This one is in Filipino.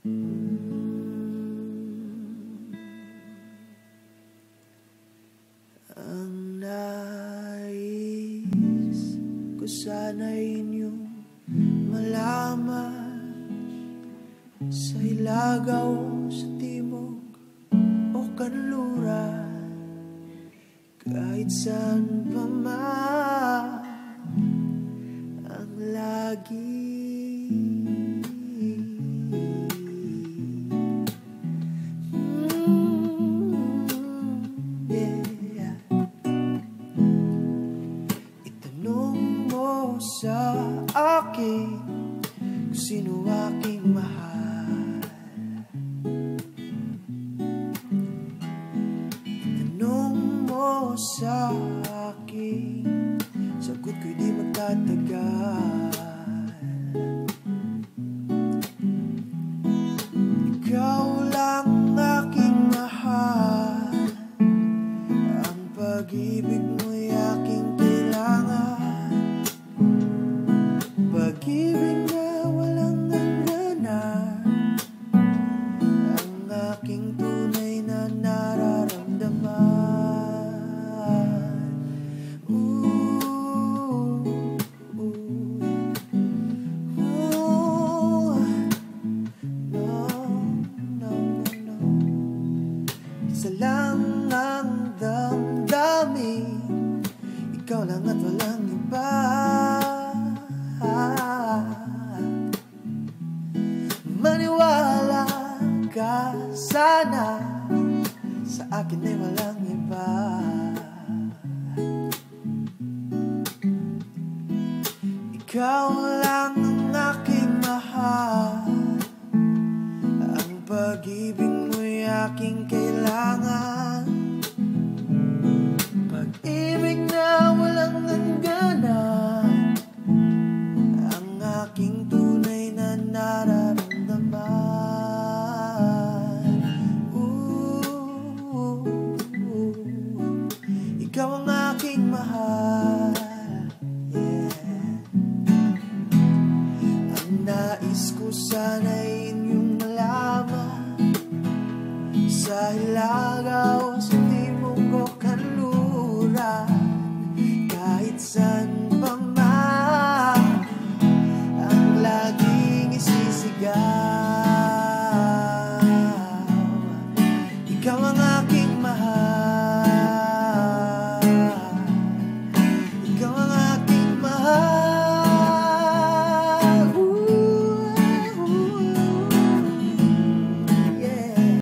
Ang nais ko sana'y inyong malaman, sa ilagaw, sa timog o kanluran, kahit saan pa man ang lagi. Sa akin kung sino aking mahal, tanong mo sa akin, sagot ko'y di magtatagal. Ikaw lang aking mahal, ang pag-ibig mo'y aking kailangan. Pag-ibig na walang hangganan, ang aking tunay na nararamdaman. No. Isa lang ang damdamin, ikaw lang at walang iba. Maniwala ka sana, sa akin ay walang iba. Ikaw lang ang aking mahal, ang pag-ibig mo'y aking kailangan. Pag-ibig na walang hangganan, ang aking tunay na nararamdaman. Ikaw ang aking mahal, yeah. Ang nais ko sana'y inyong malaman, sa ilagaw, sa timog o kanluran, kahit saan pa man ang laging isisigaw.